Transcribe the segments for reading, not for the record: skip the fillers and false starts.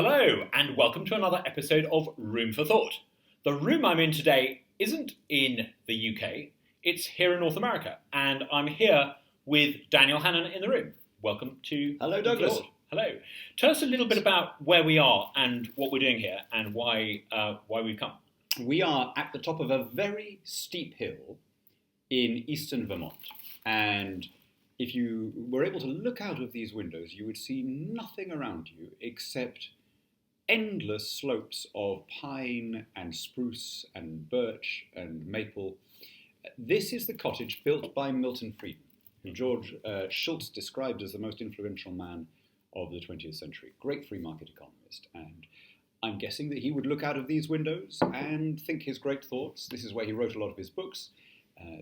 Hello, and welcome to another episode of Room for Thought. The room I'm in today isn't in the UK, it's here in North America, and I'm here with Daniel Hannan in the room. Welcome to... Hello, Douglas. Hello. Tell us a little bit about where we are and what we're doing here and why we've come. We are at the top of a very steep hill in eastern Vermont, and if you were able to look out of these windows, you would see nothing around you except endless slopes of pine and spruce and birch and maple. This is the cottage built by Milton Friedman, who George Shultz described as the most influential man of the 20th century. Great free market economist. And I'm guessing that he would look out of these windows and think his great thoughts. This is where he wrote a lot of his books.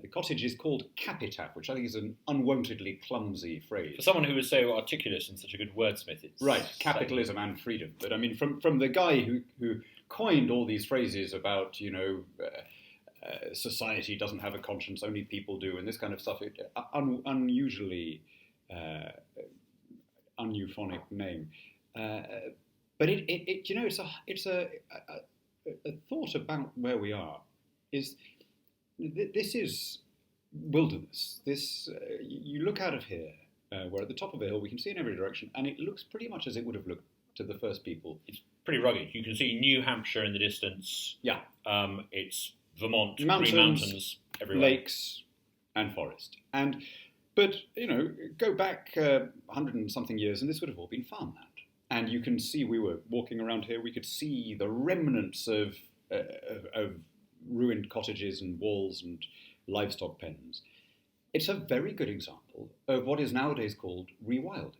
The cottage is called Capitap, which I think is an unwontedly clumsy phrase. For someone who was so articulate and such a good wordsmith, it's... Right, capitalism and freedom. But I mean, from the guy who coined all these phrases about, society doesn't have a conscience, only people do, and this kind of stuff, unusually uneuphonic name. But it's a thought about where we are. This is wilderness. You look out of here, we're at the top of a hill, we can see in every direction, and it looks pretty much as it would have looked to the first people. It's pretty rugged. You can see New Hampshire in the distance. Yeah. It's Vermont, mountains, green mountains everywhere. Lakes, and forest. But go back 100 and something years, and this would have all been farmland. And you can see, we were walking around here, we could see the remnants of ruined cottages and walls and livestock pens. It's a very good example of what is nowadays called rewilding.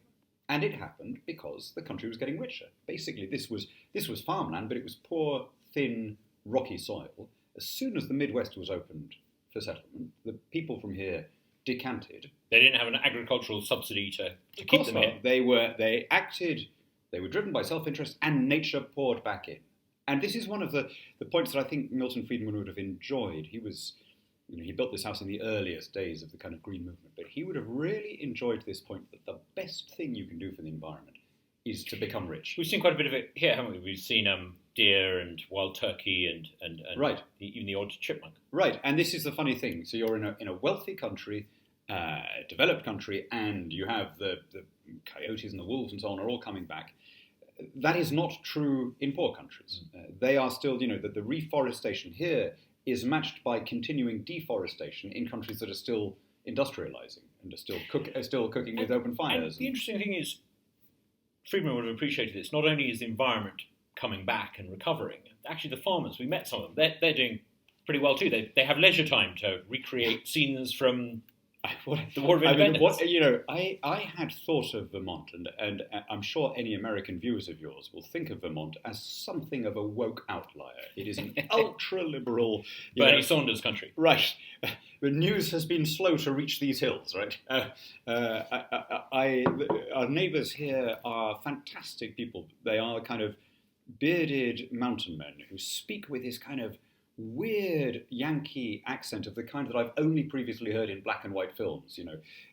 And it happened because the country was getting richer. Basically, this was farmland, but it was poor, thin, rocky soil. As soon as the Midwest was opened for settlement, the people from here decanted. They didn't have an agricultural subsidy to keep them here. They were driven by self-interest, and nature poured back in. And this is one of the points that I think Milton Friedman would have enjoyed. He was, he built this house in the earliest days of the kind of green movement, but he would have really enjoyed this point that the best thing you can do for the environment is to become rich. We've seen quite a bit of it here, haven't we? We've seen deer and wild turkey and right. Even the odd chipmunk. Right, and this is the funny thing. So you're in a wealthy country, developed country, and you have the coyotes and the wolves and so on are all coming back. That is not true in poor countries. They are still, the reforestation here is matched by continuing deforestation in countries that are still industrializing and are still cooking with open fires. And the interesting thing is, Friedman would have appreciated this. Not only is the environment coming back and recovering, actually the farmers, we met some of them, they're doing pretty well too. They have leisure time to recreate scenes from the War of Independence. I had thought of Vermont, and I'm sure any American viewers of yours will think of Vermont as something of a woke outlier. It is an ultra-liberal... Bernie Sanders country. Right. The news has been slow to reach these hills, right? Our neighbours here are fantastic people. They are kind of bearded mountain men who speak with this kind of weird Yankee accent of the kind that I've only previously heard in black and white films,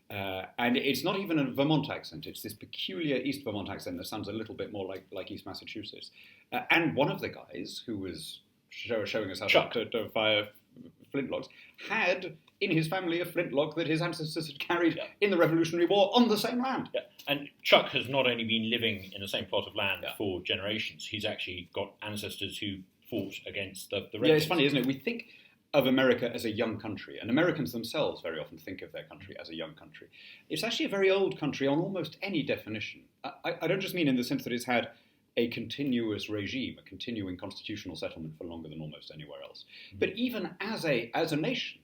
and it's not even a Vermont accent. It's this peculiar East Vermont accent that sounds a little bit more like East Massachusetts. And one of the guys who was showing us how to fire flintlocks had in his family a flintlock that his ancestors had carried in the Revolutionary War on the same land. Yeah. And Chuck has not only been living in the same plot of land for generations, he's actually got ancestors who fought against the Redskins. Yeah, it's funny, isn't it? We think of America as a young country, and Americans themselves very often think of their country as a young country. It's actually a very old country on almost any definition. I don't just mean in the sense that it's had a continuous regime, a continuing constitutional settlement for longer than almost anywhere else. But even as a nation,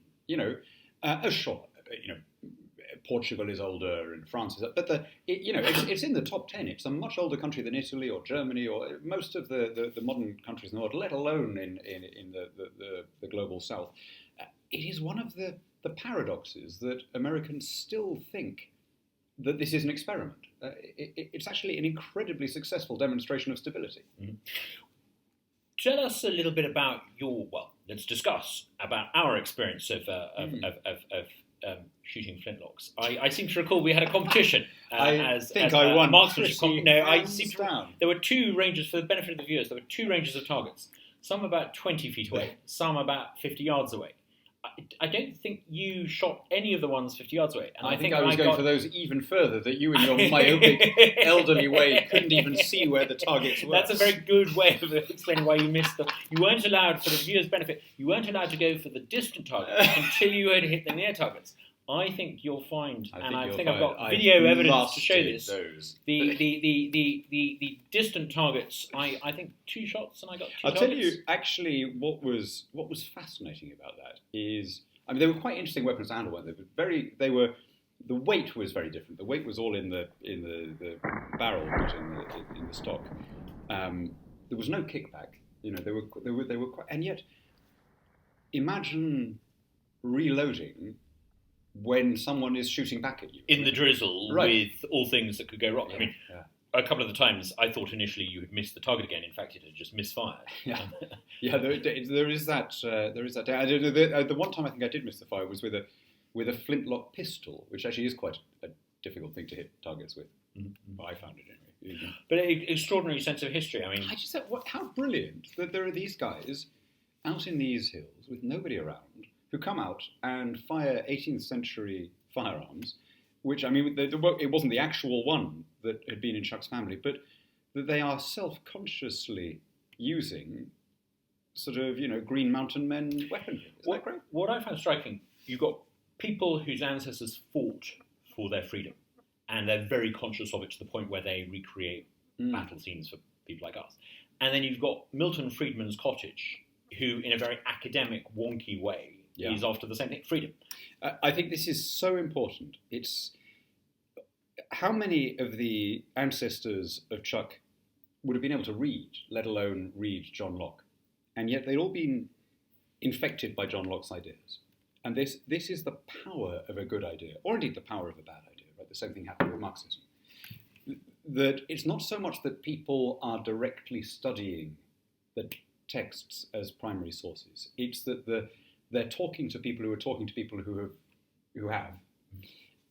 Portugal is older and France is, but it's in the top 10. It's a much older country than Italy or Germany or most of the modern countries in the world, let alone in the global South. It is one of the paradoxes that Americans still think that this is an experiment. It's actually an incredibly successful demonstration of stability. Mm-hmm. Tell us a little bit about let's discuss about our experience of shooting flintlocks. I seem to recall we had a competition. I won. Marksmanship. No, I seem to. Down. There were two ranges, for the benefit of the viewers. There were two ranges of targets. Some about 20 feet away, some about 50 yards away. I don't think you shot any of the ones 50 yards away. And I think I was going for those even further, that you in your myopic elderly way couldn't even see where the targets were. That's a very good way of explaining why you missed them. You weren't allowed, for the viewers' benefit, you weren't allowed to go for the distant targets until you had hit the near targets. I think you'll find, I think I've got video evidence to show this. The distant targets, I think 2 shots, and I got 2 I'll targets. tell you, actually, what was fascinating about that is, I mean, they were quite interesting weapons to handle, weren't they? But the weight was very different. The weight was all in the barrel, not in the stock. There was no kickback. You know, they were quite, and yet, imagine reloading when someone is shooting back at you. In the drizzle, right, with all things that could go wrong. I mean, a couple of the times I thought initially you had missed the target again. In fact, it had just misfired. There is that. The one time I think I did miss the fire was with a flintlock pistol, which actually is quite a difficult thing to hit targets with. Mm-hmm. I found it anyway. Mm-hmm. But an extraordinary sense of history. I mean, I just thought, how brilliant that there are these guys out in these hills with nobody around, who come out and fire 18th century firearms, which, I mean, it wasn't the actual one that had been in Chuck's family, but that they are self-consciously using sort of, Green Mountain Men weaponry. Isn't that great? What I found striking, you've got people whose ancestors fought for their freedom, and they're very conscious of it to the point where they recreate battle scenes for people like us. And then you've got Milton Friedman's cottage, who, in a very academic, wonky way, is after the same thing, freedom. I think this is so important. It's how many of the ancestors of Chuck would have been able to read, let alone read John Locke, and yet they'd all been infected by John Locke's ideas. And this is the power of a good idea, or indeed the power of a bad idea. Right? The same thing happened with Marxism. That it's not so much that people are directly studying the texts as primary sources. It's that they're talking to people who are talking to people who have.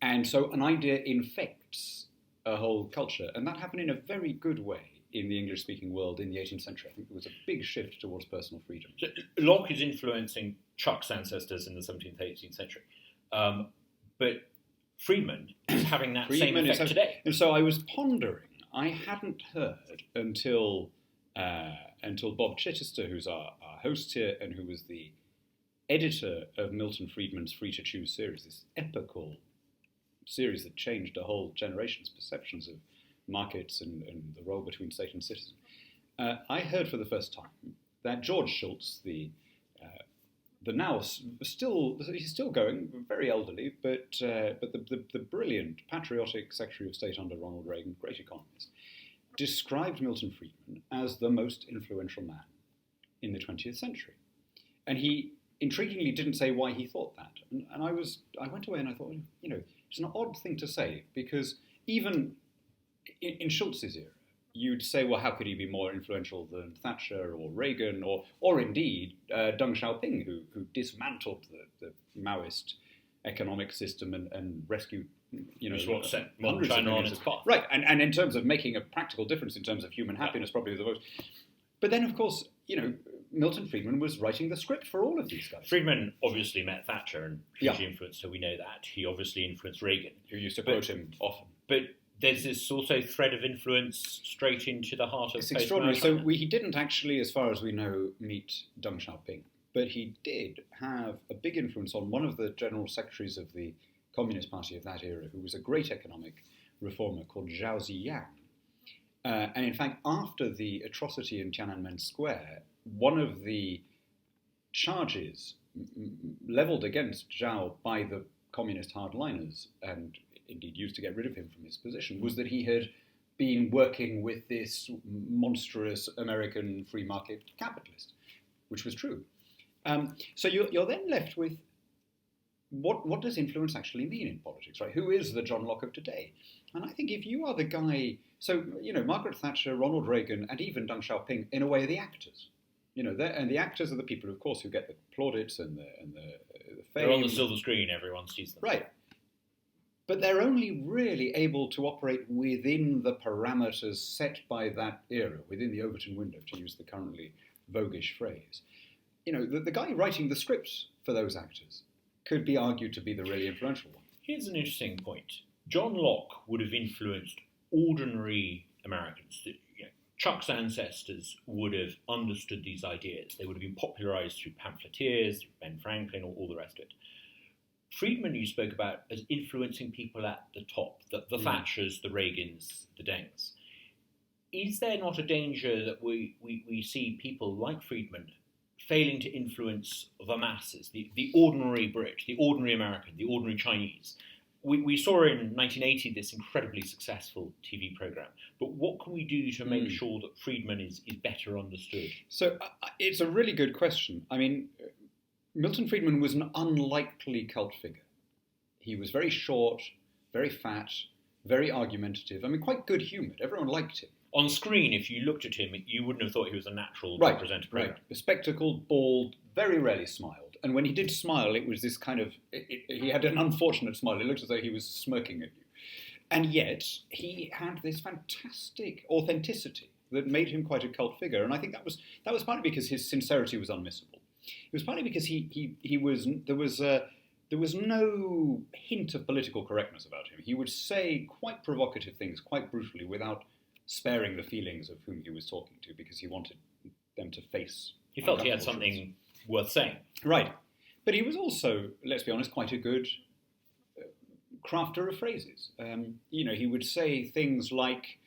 And so an idea infects a whole culture. And that happened in a very good way in the English-speaking world in the 18th century. I think there was a big shift towards personal freedom. So Locke is influencing Chuck's ancestors in the 17th, 18th century. But Friedman is having that same effect today. And so I was pondering, I hadn't heard until Bob Chichester, who's our host here and who was the editor of Milton Friedman's Free to Choose series, this epical series that changed a whole generation's perceptions of markets and the role between state and citizen. I heard for the first time that George Shultz, the now he's still going, very elderly, but the brilliant patriotic Secretary of State under Ronald Reagan, great economist, described Milton Friedman as the most influential man in the 20th century, and he intriguingly didn't say why he thought that. And I went away and I thought, it's an odd thing to say, because even in Schultz's era, you'd say, well, how could he be more influential than Thatcher or Reagan or indeed Deng Xiaoping, who dismantled the Maoist economic system and rescued, what set modern China on its path. Right, and in terms of making a practical difference in terms of human happiness, probably the most. But then, of course, Milton Friedman was writing the script for all of these guys. Friedman obviously met Thatcher and hugely influenced her, we know that. He obviously influenced Reagan. Who used to quote him often. But there's this also thread of influence straight into the heart of It's extraordinary. So he didn't actually, as far as we know, meet Deng Xiaoping. But he did have a big influence on one of the general secretaries of the Communist Party of that era, who was a great economic reformer called Zhao Ziyang. And in fact, after the atrocity in Tiananmen Square, one of the charges levelled against Zhao by the communist hardliners, and indeed used to get rid of him from his position, was that he had been working with this monstrous American free market capitalist, which was true. So you're then left with what does influence actually mean in politics, right? Who is the John Locke of today? And I think if you are the guy, so, Margaret Thatcher, Ronald Reagan, and even Deng Xiaoping, in a way, are the actors. And the actors are the people, of course, who get the plaudits and the fame. They're on the silver screen, everyone sees them. Right. But they're only really able to operate within the parameters set by that era, within the Overton window, to use the currently voguish phrase. The guy writing the scripts for those actors could be argued to be the really influential one. Here's an interesting point. John Locke would have influenced ordinary Americans. Chuck's ancestors would have understood these ideas. They would have been popularized through pamphleteers, through Ben Franklin, or all the rest of it. Friedman, you spoke about as influencing people at the top, the Thatchers, the Reagans, the Dengs. Is there not a danger that we see people like Friedman failing to influence the masses, the ordinary Brit, the ordinary American, the ordinary Chinese? We saw in 1980 this incredibly successful TV program, but what can we do to make sure that Friedman is better understood? So it's a really good question. I mean, Milton Friedman was an unlikely cult figure. He was very short, very fat, very argumentative. I mean, quite good-humoured. Everyone liked him. On screen, if you looked at him, you wouldn't have thought he was a natural to present a program. Right. Bespectacled, bald, very rarely smiled. And when he did smile, it was this kind of... he had an unfortunate smile. It looked as though he was smirking at you. And yet, he had this fantastic authenticity that made him quite a cult figure. And I think that was partly because his sincerity was unmissable. It was partly because there was no hint of political correctness about him. He would say quite provocative things, quite brutally, without sparing the feelings of whom he was talking to, because he wanted them to face. He felt he had something worth saying. Right. But he was also, let's be honest, quite a good crafter of phrases. He would say things like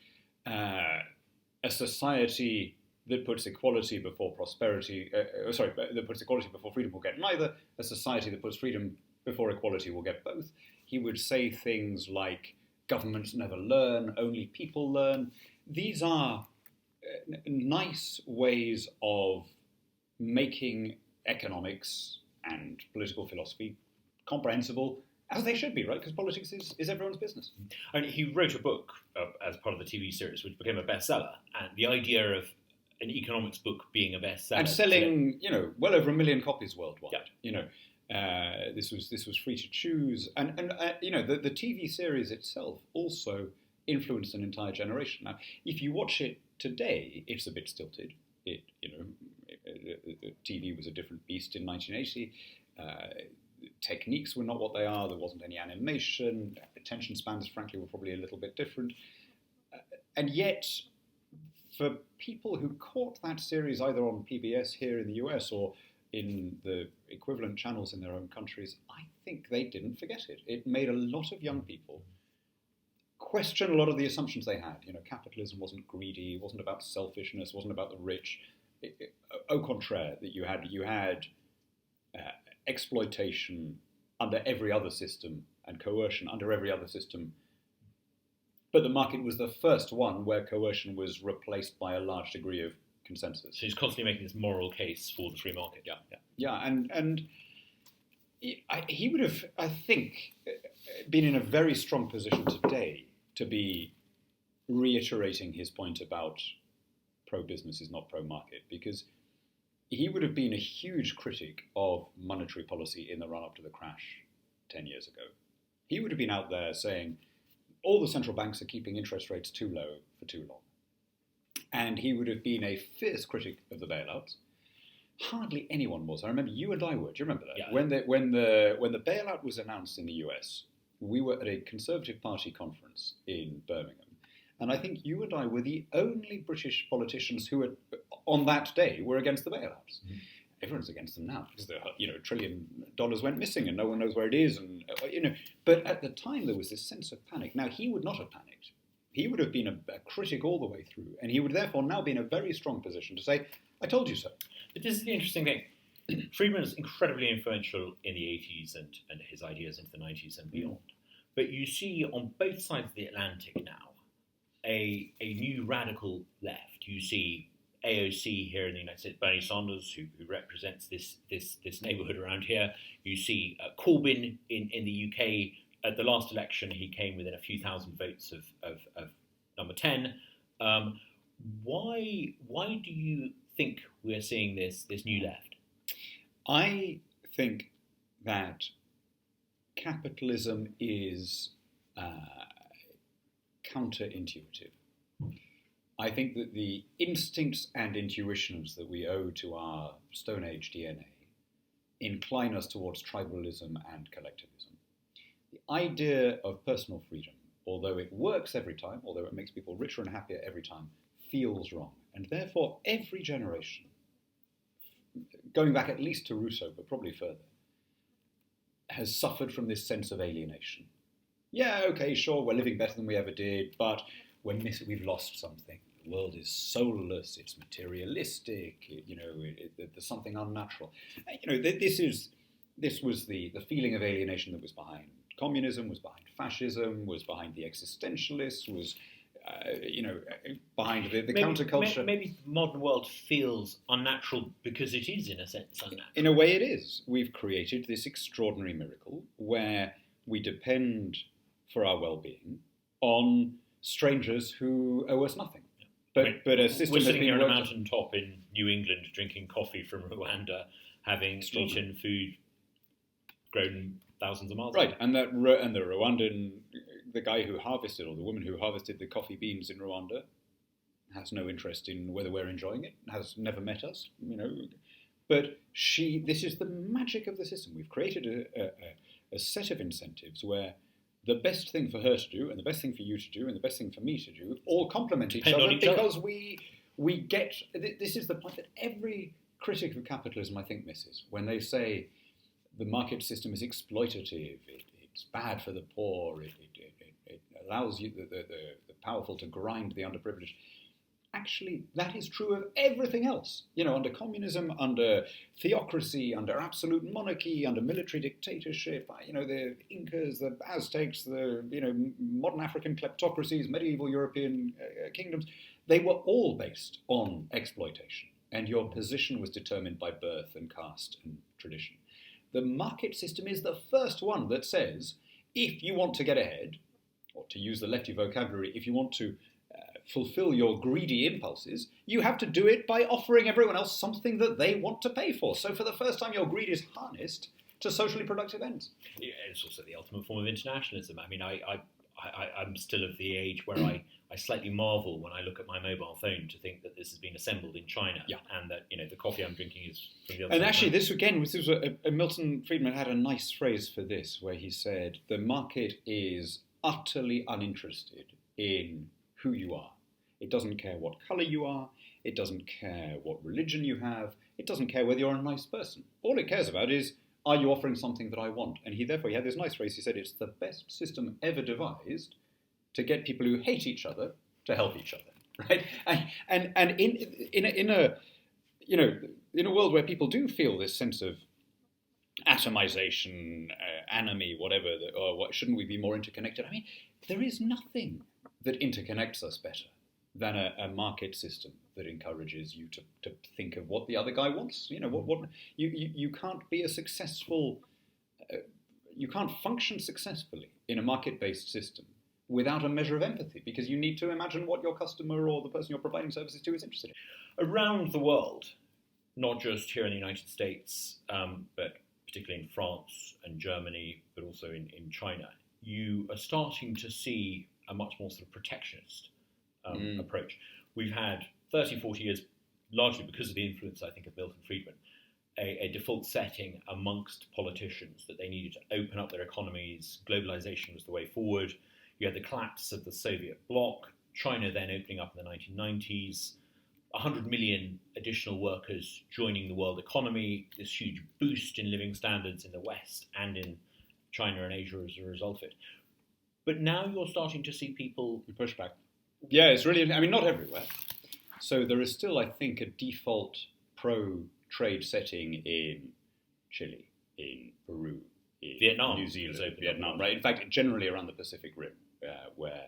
a society that puts equality before prosperity, that puts equality before freedom will get neither. A society that puts freedom before equality will get both. He would say things like, governments never learn, only people learn. These are nice ways of making economics and political philosophy comprehensible, as they should be, right? Because politics is everyone's business. And he wrote a book as part of the TV series, which became a bestseller. And the idea of an economics book being a bestseller and selling, well over 1 million copies worldwide. Yeah. This was free to choose, and the TV series itself also influenced an entire generation. Now, if you watch it today, it's a bit stilted. TV was a different beast in 1980. Techniques were not what they are. There wasn't any animation. Attention spans, frankly, were probably a little bit different. And yet, for people who caught that series either on PBS here in the US or in the equivalent channels in their own countries, I think they didn't forget it. It made a lot of young people question a lot of the assumptions they had. Capitalism wasn't greedy, it wasn't about selfishness, it wasn't about the rich. Au contraire, that you had exploitation under every other system and coercion under every other system. But the market was the first one where coercion was replaced by a large degree of consensus. So he's constantly making this moral case for the free market. Yeah, and he would have, I think, been in a very strong position today to be reiterating his point about pro-business is not pro-market, because he would have been a huge critic of monetary policy in the run-up to the crash 10 years ago. He would have been out there saying, all the central banks are keeping interest rates too low for too long. And he would have been a fierce critic of the bailouts. Hardly anyone was. I remember you and I were. Do you remember that? Yeah. When the bailout was announced in the US, we were at a Conservative Party conference in Birmingham. And I think you and I were the only British politicians who, on that day, were against the bailouts. Mm-hmm. Everyone's against them now because $1 trillion went missing and no one knows where it is. And but at the time there was this sense of panic. Now he would not have panicked. He would have been a critic all the way through, and he would therefore now be in a very strong position to say, "I told you so." But this is the interesting thing. Friedman is incredibly influential in the 80s and his ideas into the 90s and beyond. But you see on both sides of the Atlantic now a new radical left. You see AOC here in the United States, Bernie Sanders, who represents this neighbourhood around here. You see Corbyn in the UK. At the last election, he came within a few thousand votes of number 10. Why do you think we're seeing this new left? I think that capitalism is counterintuitive. I think that the instincts and intuitions that we owe to our Stone Age DNA incline us towards tribalism and collectivism. The idea of personal freedom, although it works every time, although it makes people richer and happier every time, feels wrong. And therefore, every generation, going back at least to Rousseau, but probably further, has suffered from this sense of alienation. Yeah, okay, sure, we're living better than we ever did, but we've lost something. The world is soulless, it's materialistic, there's something unnatural. This was the feeling of alienation that was behind communism, was behind fascism, was behind the existentialists, was behind the counterculture. Maybe the modern world feels unnatural because it is, in a sense, unnatural. In a way it is. We've created this extraordinary miracle where we depend for our well-being on strangers who owe us nothing. But a system we're sitting here on a worked mountain top in New England drinking coffee from Rwanda, having eaten food grown thousands of miles right, away. and the Rwandan, the guy who harvested, or the woman who harvested the coffee beans in Rwanda, has no interest in whether we're enjoying it, has never met us, But this is the magic of the system. We've created a set of incentives where the best thing for her to do, and the best thing for you to do, and the best thing for me to do, all complement each other because we get. This is the point that every critic of capitalism, I think, misses when they say the market system is exploitative. It's bad for the poor. It allows you the powerful to grind the underprivileged. Actually, that is true of everything else. Under communism, under theocracy, under absolute monarchy, under military dictatorship, the Incas, the Aztecs, the modern African kleptocracies, medieval European kingdoms, they were all based on exploitation. And your position was determined by birth and caste and tradition. The market system is the first one that says, if you want to get ahead, or to use the lefty vocabulary, if you want to fulfill your greedy impulses, you have to do it by offering everyone else something that they want to pay for. So for the first time, your greed is harnessed to socially productive ends. Yeah, it's also the ultimate form of internationalism. I mean, I'm still of the age where I slightly marvel when I look at my mobile phone to think that this has been assembled in China, and that the coffee I'm drinking is from the other And side. actually, this was Milton Friedman had a nice phrase for this, where he said, the market is utterly uninterested in who you are. It doesn't care what colour you are. It doesn't care what religion you have. It doesn't care whether you're a nice person. All it cares about is, are you offering something that I want? And he had this nice phrase. He said, it's the best system ever devised to get people who hate each other to help each other, right? And in a world where people do feel this sense of atomization, anomie, whatever, shouldn't we be more interconnected? I mean, there is nothing that interconnects us better than a market system that encourages you to think of what the other guy wants. You can't be a successful, you can't function successfully in a market-based system without a measure of empathy, because you need to imagine what your customer or the person you're providing services to is interested in. Around the world, not just here in the United States, but particularly in France and Germany, but also in China, you are starting to see a much more sort of protectionist approach. We've had 30, 40 years, largely because of the influence, I think, of Milton Friedman, a default setting amongst politicians that they needed to open up their economies. Globalization was the way forward. You had the collapse of the Soviet bloc, China then opening up in the 1990s, 100 million additional workers joining the world economy, this huge boost in living standards in the West and in China and Asia as a result of it. But now you're starting to see people push back. Yeah, it's really, not everywhere. So there is still, I think, a default pro-trade setting in Chile, in Peru, in Vietnam, New Zealand, Vietnam, right? In fact, generally around the Pacific Rim, where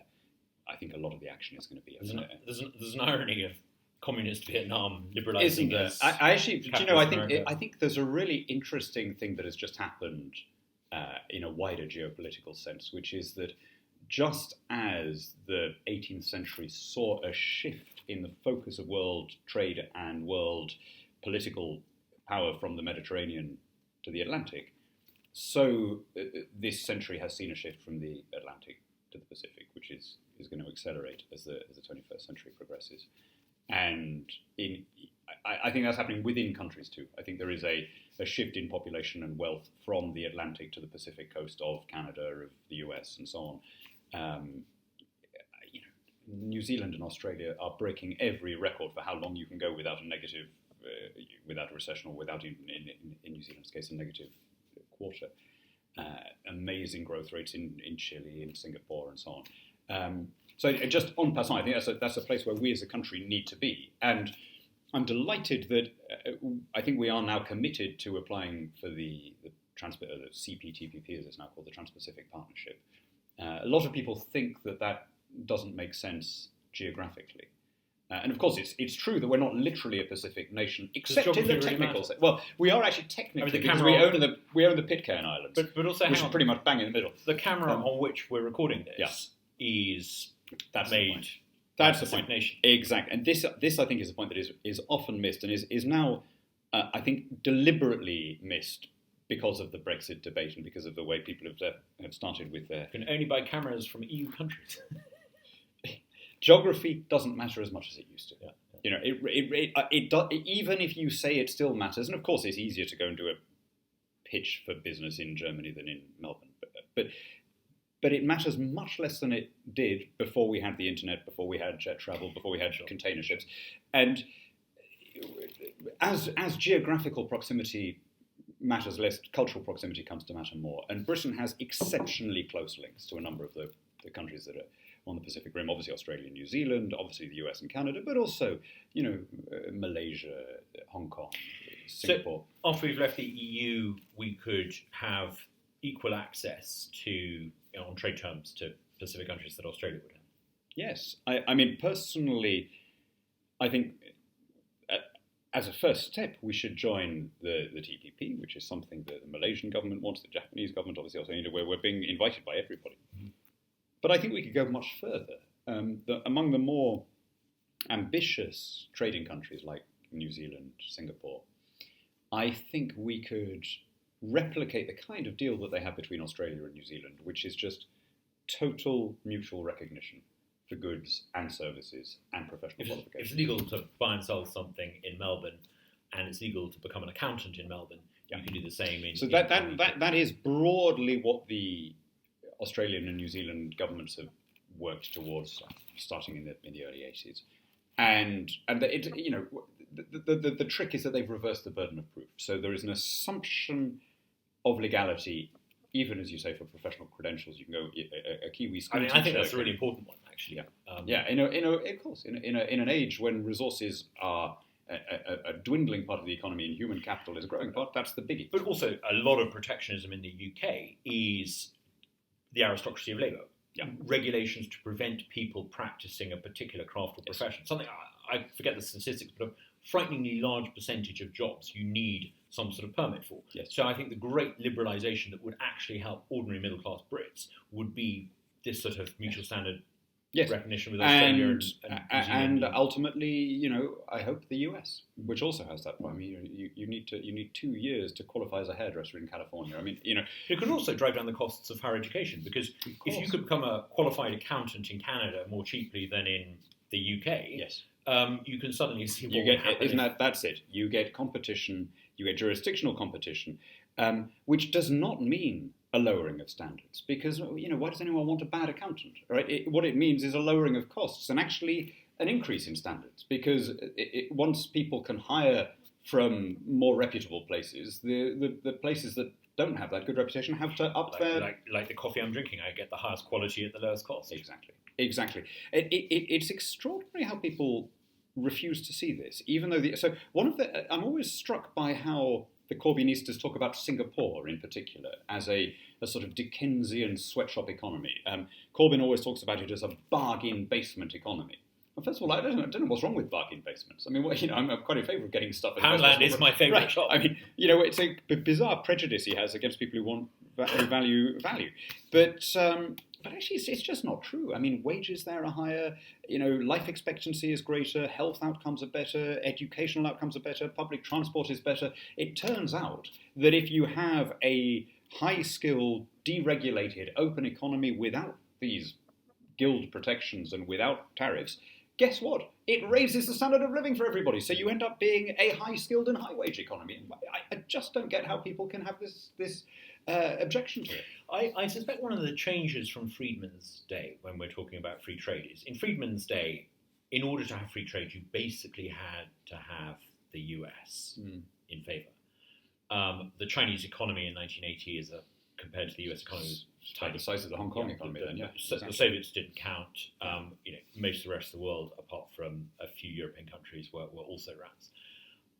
I think a lot of the action is going to be. There's an irony of communist Vietnam liberalizing. Isn't there? I think there's a really interesting thing that has just happened in a wider geopolitical sense, which is that just as the 18th century saw a shift in the focus of world trade and world political power from the Mediterranean to the Atlantic, So this century has seen a shift from the Atlantic to the Pacific, which is going to accelerate as the 21st century progresses. And I think that's happening within countries too. I think there is a shift in population and wealth from the Atlantic to the Pacific coast of Canada, of the US, and so on. New Zealand and Australia are breaking every record for how long you can go without a negative, without a recession, or without even, in New Zealand's case, a negative quarter. Amazing growth rates in Chile, in Singapore, and so on. So just en passant, I think that's a place where we as a country need to be. And I'm delighted that I think we are now committed to applying for the CPTPP, as it's now called, the Trans-Pacific Partnership. A lot of people think that doesn't make sense geographically. And of course, it's true that we're not literally a Pacific nation, except in the technical sense. Well, we are actually technically, because we own the Pitcairn Islands, but also, which is pretty much bang in the middle. The camera on which we're recording this is made. That's the point. Nation. Exactly. And this I think is a point that is often missed and is now, I think, deliberately missed because of the Brexit debate and because of the way people have started with their... You can only buy cameras from EU countries. Geography doesn't matter as much as it used to. Yeah. You know, it even if you say it still matters, and of course it's easier to go and do a pitch for business in Germany than in Melbourne, but it matters much less than it did before we had the internet, before we had jet travel, before we had container ships. And as geographical proximity matters less, cultural proximity comes to matter more. And Britain has exceptionally close links to a number of the countries that are on the Pacific Rim. Obviously Australia and New Zealand, obviously the US and Canada, but also, Malaysia, Hong Kong, Singapore. So after we've left the EU, we could have equal access to, on trade terms, to Pacific countries that Australia would have. Yes. I mean, personally, I think as a first step, we should join the TPP, which is something that the Malaysian government wants, the Japanese government obviously also, where we're being invited by everybody. Mm-hmm. But I think we could go much further. Among the more ambitious trading countries like New Zealand, Singapore, I think we could replicate the kind of deal that they have between Australia and New Zealand, which is just total mutual recognition for goods and services and professional qualifications. It's legal to buy and sell something in Melbourne, and it's legal to become an accountant in Melbourne. Yeah. You can do the same in... So that is broadly what the Australian and New Zealand governments have worked towards, starting in the early 80s. And the trick is that they've reversed the burden of proof. So there is an assumption of legality, even as you say, for professional credentials. You can go a Kiwi school teacher. I think that's a really important one, actually. Yeah. Of course, in an age when resources are a dwindling part of the economy and human capital is a growing part, that's the biggie. But also, a lot of protectionism in the UK is the aristocracy of labour. Yeah. Regulations to prevent people practising a particular craft or profession. Yes. Something, I forget the statistics, but a frighteningly large percentage of jobs you need some sort of permit for. Yes. So I think the great liberalisation that would actually help ordinary middle-class Brits would be this sort of mutual standard recognition with Australia and New Zealand. And ultimately, I hope the US, which also has that. I mean, you need 2 years to qualify as a hairdresser in California. I mean, it could also drive down the costs of higher education, because if you could become a qualified accountant in Canada more cheaply than in the UK, yes, you can suddenly see what would happen. That's it. You get competition. You get jurisdictional competition, which does not mean a lowering of standards, because why does anyone want a bad accountant, right? What it means is a lowering of costs and actually an increase in standards, because once people can hire from more reputable places, the places that don't have that good reputation have to up their... Like the coffee I'm drinking, I get the highest quality at the lowest cost. Exactly. It's extraordinary how people refuse to see this, even though I'm always struck by how the Corbynistas talk about Singapore in particular as a sort of Dickensian sweatshop economy. Corbyn always talks about it as a bargain basement economy. Well, first of all, I don't know what's wrong with bargain basements. I mean, I'm quite in favour of getting stuff. Poundland is my favourite shop. I mean, it's a bizarre prejudice he has against people who want value. But actually, it's just not true. I mean, wages there are higher, life expectancy is greater, health outcomes are better, educational outcomes are better, public transport is better. It turns out that if you have a high-skilled, deregulated, open economy without these guild protections and without tariffs, guess what? It raises the standard of living for everybody. So you end up being a high-skilled and high-wage economy. I just don't get how people can have this objection to it. I suspect one of the changes from Friedman's day, when we're talking about free trade, is in Friedman's day, in order to have free trade, you basically had to have the US in favour. The Chinese economy in 1980 compared to the US economy was the size of the Hong Kong economy. The Soviets didn't count. Most of the rest of the world, apart from a few European countries, were also rats.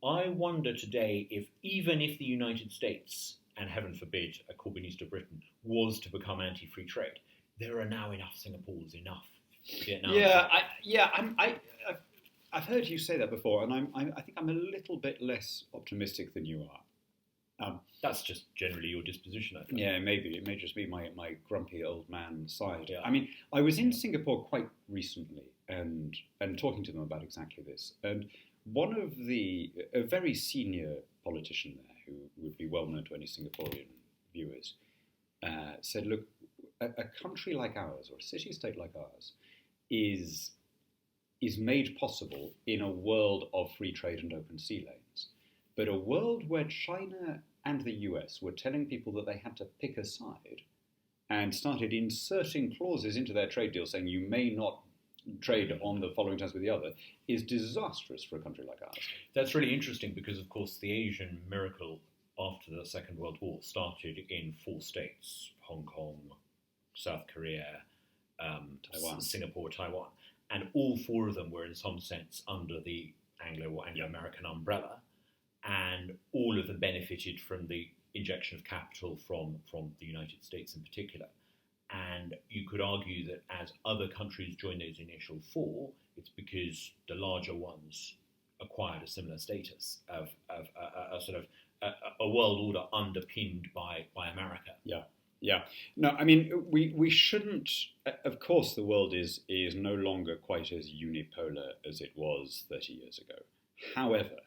I wonder today if even if the United States, and heaven forbid, a Corbynista Britain, was to become anti-free trade, there are now enough Singapores, enough Vietnam. I've heard you say that before, and I think I'm a little bit less optimistic than you are. That's just generally your disposition, I think. Yeah, maybe. It may just be my grumpy old man side. I mean, I was in Singapore quite recently and talking to them about exactly this. And one of a very senior politician there, who would be well known to any Singaporean viewers, said, look, a country like ours, or a city-state like ours, is made possible in a world of free trade and open sea lanes. But a world where China and the US were telling people that they had to pick a side and started inserting clauses into their trade deal saying you may not trade on the following terms with the other is disastrous for a country like ours. That's really interesting because, of course, the Asian miracle after the Second World War started in 4 states: Hong Kong, South Korea, Taiwan. Singapore, Taiwan. And all 4 of them were in some sense under the Anglo or Anglo-American umbrella. And all of them benefited from the injection of capital from the United States in particular. And you could argue that as other countries joined those initial 4, it's because the larger ones acquired a similar status of a sort of a world order underpinned by America. Yeah. No, I mean, we shouldn't. Of course, the world is no longer quite as unipolar as it was 30 years ago. However,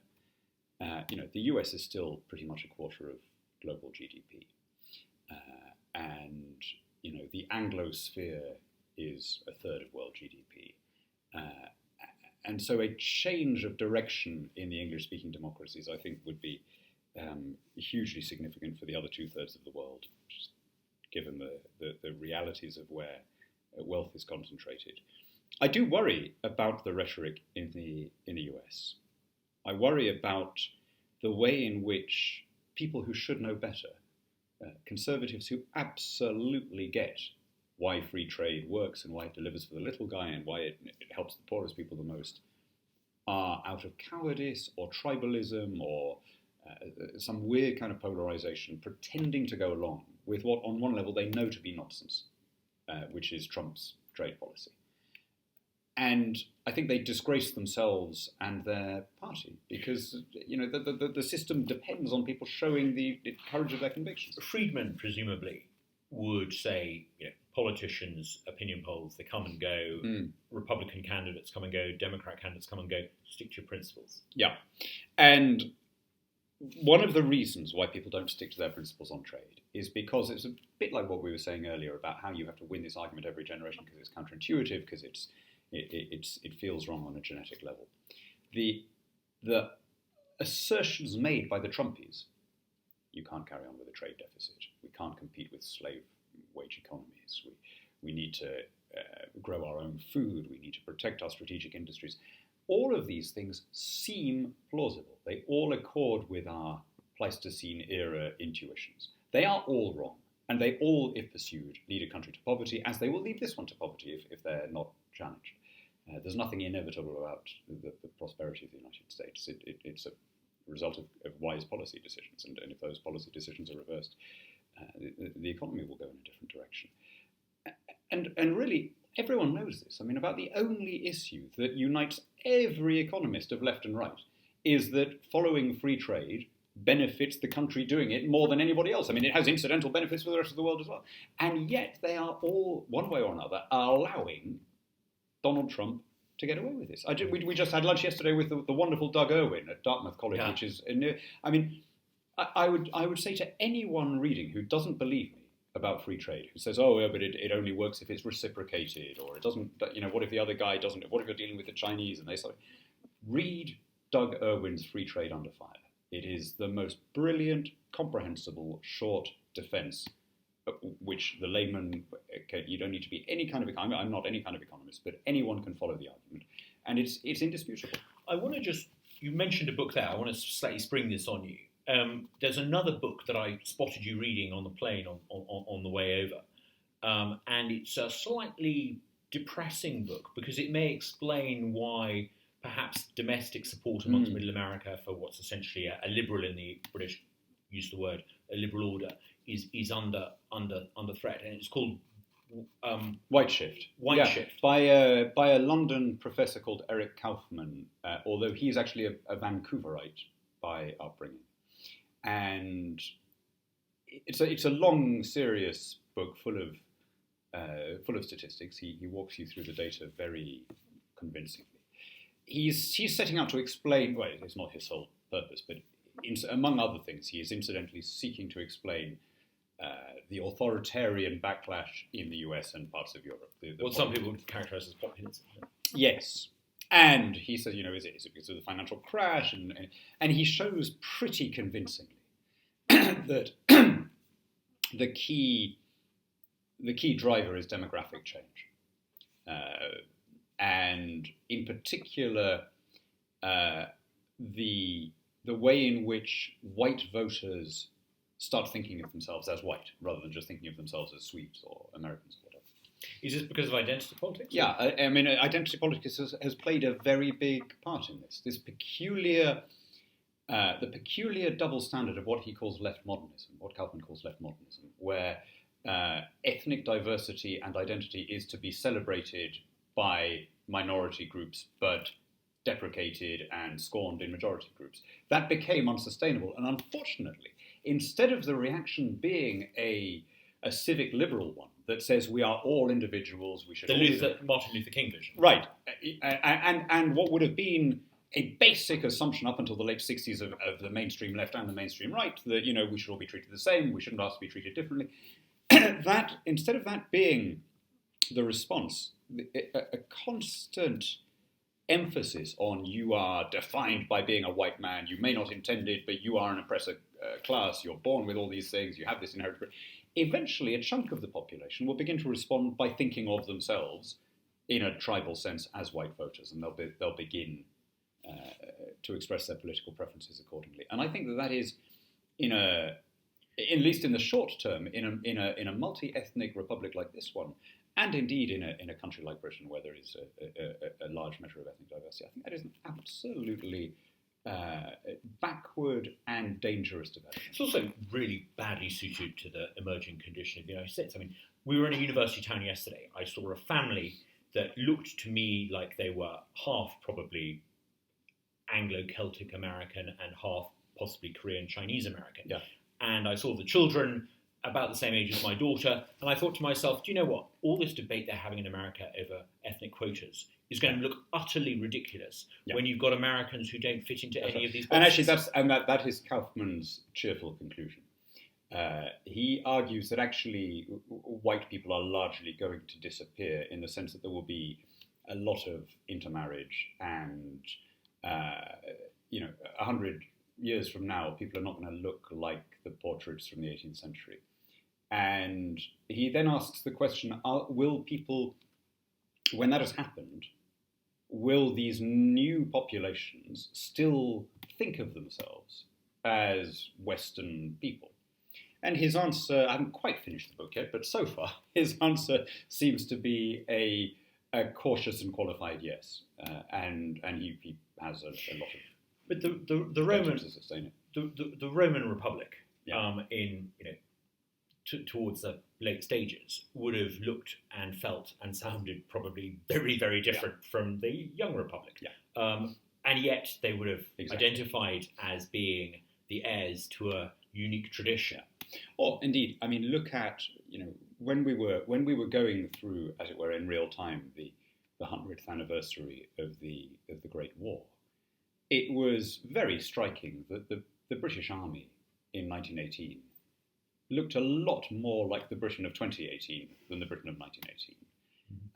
the US is still pretty much a quarter of global GDP. And, the Anglosphere is a third of world GDP. And so a change of direction in the English-speaking democracies, I think, would be hugely significant for the other 2/3 of the world, just given the realities of where wealth is concentrated. I do worry about the rhetoric in the US. I worry about the way in which people who should know better, conservatives who absolutely get why free trade works and why it delivers for the little guy and why it helps the poorest people the most, are out of cowardice or tribalism or some weird kind of polarization, pretending to go along with what on one level they know to be nonsense, which is Trump's trade policy. And I think they disgrace themselves and their party because the system depends on people showing the courage of their convictions. Friedman presumably would say, politicians, opinion polls, they come and go. Republican candidates come and go. Democrat candidates come and go. Stick to your principles. Yeah, and one of the reasons why people don't stick to their principles on trade is because it's a bit like what we were saying earlier about how you have to win this argument every generation because it's counterintuitive, because it feels wrong on a genetic level. The assertions made by the Trumpies, you can't carry on with a trade deficit, we can't compete with slave wage economies, we need to grow our own food, we need to protect our strategic industries. All of these things seem plausible. They all accord with our Pleistocene era intuitions. They are all wrong, and they all, if pursued, lead a country to poverty, as they will lead this one to poverty if they're not challenged. There's nothing inevitable about the prosperity of the United States. It's a result of wise policy decisions, and if those policy decisions are reversed, the economy will go in a different direction. And really, everyone knows this. I mean, about the only issue that unites every economist of left and right is that following free trade benefits the country doing it more than anybody else. I mean, it has incidental benefits for the rest of the world as well. And yet they are all, one way or another, allowing Donald Trump to get away with this. We just had lunch yesterday with the wonderful Doug Irwin at Dartmouth College, which is, I mean, I would say to anyone reading who doesn't believe me about free trade, who says, oh, yeah, but it only works if it's reciprocated, or it doesn't, what if the other guy doesn't, what if you're dealing with the Chinese and they say, read Doug Irwin's Free Trade Under Fire. It is the most brilliant, comprehensible, short defense, which the layman, okay, you don't need to be any kind of economist, I'm not any kind of economist, but anyone can follow the argument. And it's indisputable. I want to you mentioned a book there, I want to slightly spring this on you. There's another book that I spotted you reading on the plane on the way over. And it's a slightly depressing book because it may explain why perhaps domestic support amongst Middle America for what's essentially a liberal, in the British use of the word, a liberal order, is under threat. And it's called White Shift. White Shift. By a London professor called Eric Kaufman, although he's actually a Vancouverite by upbringing. And it's a long, serious book full of statistics. He walks you through the data very convincingly. He's setting out to explain. Well, it's not his sole purpose, but among other things, he is incidentally seeking to explain the authoritarian backlash in the US and parts of Europe. What some people would characterise as populism. Yes. And he says, is it because of the financial crash? And he shows pretty convincingly that the key driver is demographic change. And in particular, the way in which white voters start thinking of themselves as white, rather than just thinking of themselves as Swedes or Americans or whatever. Is this because of identity politics? Yeah, I mean, identity politics has played a very big part in this. This peculiar, the peculiar double standard of what he calls left modernism, what Kaufman calls left modernism, where ethnic diversity and identity is to be celebrated by minority groups, but deprecated and scorned in majority groups. That became unsustainable, and unfortunately, instead of the reaction being a civic liberal one that says we are all individuals, we should Martin Luther King vision. Right. And what would have been a basic assumption up until the late 60s of the mainstream left and the mainstream right, that, we should all be treated the same, we shouldn't ask to be treated differently. That, instead of that being the response, a constant emphasis on you are defined by being a white man, you may not intend it, but you are an oppressor class, you're born with all these things, you have this inherited. Eventually, a chunk of the population will begin to respond by thinking of themselves in a tribal sense as white voters, and they'll begin to express their political preferences accordingly. And I think that is, at least in the short term, in a multi-ethnic republic like this one, and indeed in a country like Britain where there is a large measure of ethnic diversity, I think that is an absolutely backward and dangerous development. It's also really badly suited to the emerging condition of the United States. I mean, we were in a university town yesterday. I saw a family that looked to me like they were half probably Anglo-Celtic American and half possibly Korean Chinese American. Yeah. And I saw the children about the same age as my daughter, and I thought to myself, do you know what? All this debate they're having in America over ethnic quotas is going to look utterly ridiculous when you've got Americans who don't fit into any of these boxes. And actually, that is Kaufman's cheerful conclusion. He argues that actually white people are largely going to disappear in the sense that there will be a lot of intermarriage and, 100 years from now, people are not going to look like the portraits from the 18th century. And he then asks the question, will people, when that has happened, will these new populations still think of themselves as Western people? And his answer, I haven't quite finished the book yet, but so far his answer seems to be a cautious and qualified yes. And he has a lot of... But the Roman Republic, towards the late stages, would have looked and felt and sounded probably very, very different from the young Republic. Yeah. And yet they would have identified as being the heirs to a unique tradition. Or indeed, I mean, look at when we were going through, as it were, in real time the 100th anniversary of the Great War. It was very striking that the British Army in 1918 looked a lot more like the Britain of 2018 than the Britain of 1918.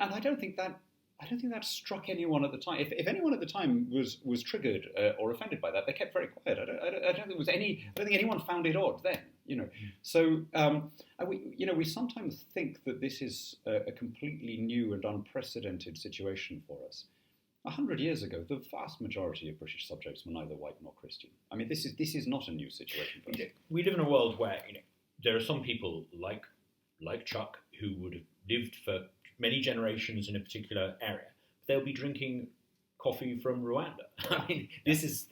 And I don't think that struck anyone at the time. If anyone at the time was triggered or offended by that, they kept very quiet. I don't think anyone found it odd then. So we sometimes think that this is a completely new and unprecedented situation for us. 100 years ago, the vast majority of British subjects were neither white nor Christian. I mean, this is not a new situation for us. We live in a world where there are some people like Chuck who would have lived for many generations in a particular area. They'll be drinking coffee from Rwanda. I mean, this is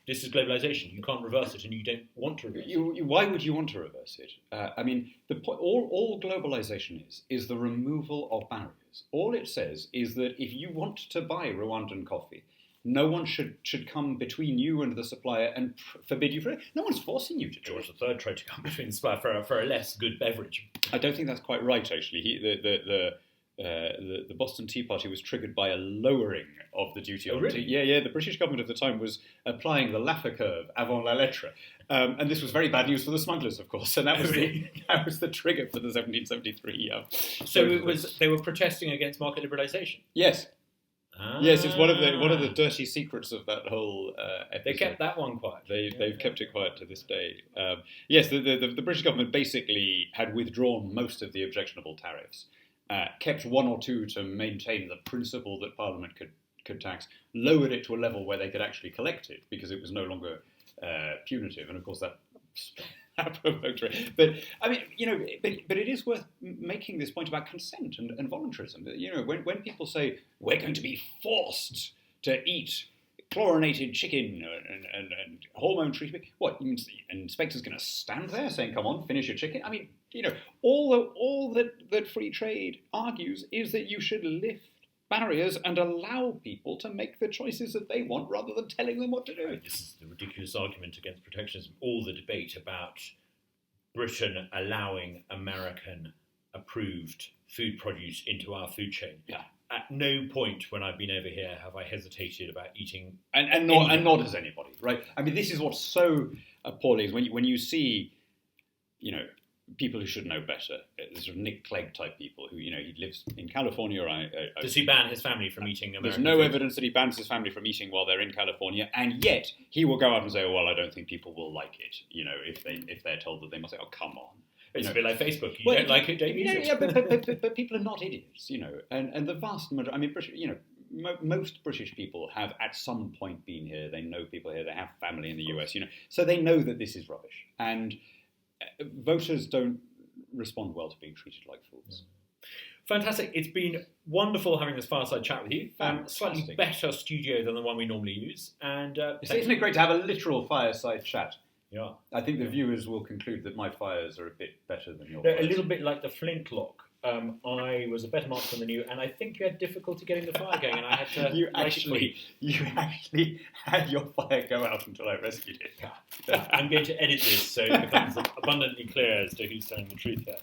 globalization. You can't reverse it, and you don't want to reverse it. Why would you want to reverse it? I mean, all globalization is the removal of barriers. All it says is that if you want to buy Rwandan coffee, no one should come between you and the supplier and forbid you from it. No one's forcing you to do it. George III tried to come between the supplier for a less good beverage. I don't think that's quite right, actually. The Boston Tea Party was triggered by a lowering of the duty on tea. Yeah. The British government at the time was applying the Laffer curve avant la lettre, and this was very bad news for the smugglers, of course. And that was the trigger for the 1773. So they were protesting against market liberalisation. Yes. Yes, it's one of the dirty secrets of that whole episode. They kept that one quiet. They've kept it quiet to this day. Yes, the British government basically had withdrawn most of the objectionable tariffs, kept one or two to maintain the principle that Parliament could tax, lowered it to a level where they could actually collect it because it was no longer punitive, and of course that provoked it. But I mean, but it is worth making this point about consent and voluntarism. When people say we're going to be forced to eat chlorinated chicken and hormone treated, what you mean? An inspector's going to stand there saying, "Come on, finish your chicken"? I mean, all that free trade argues is that you should lift barriers and allow people to make the choices that they want rather than telling them what to do. This is the ridiculous argument against protectionism. All the debate about Britain allowing American-approved food produce into our food chain. Yeah. At no point when I've been over here have I hesitated about eating, and nor does anybody, right? I mean, this is what's so appalling is when you see, people who should know better, sort of Nick Clegg type people who, he lives in California. Does he ban his family from eating American There's no food? Evidence that he bans his family from eating while they're in California, and yet he will go out and say, "Oh, well, I don't think people will like it." If they're told that they must say, "Oh, come on." It's a bit like Facebook. You don't like it, don't use it. Yeah, but people are not idiots, and the vast majority. I mean, most British people have at some point been here. They know people here. They have family in the US, so they know that this is rubbish. And voters don't respond well to being treated like fools. Fantastic. It's been wonderful having this fireside chat with you. Slightly better studio than the one we normally use. And isn't it great to have a literal fireside chat? Yeah. I think the viewers will conclude that my fires are a bit better than your They're fires. a little bit like the flintlock. I was a better marksman than you, and I think you had difficulty getting the fire going, and I had to... You actually had your fire go out until I rescued it. I'm going to edit this so it becomes abundantly clear as to who's telling the truth there.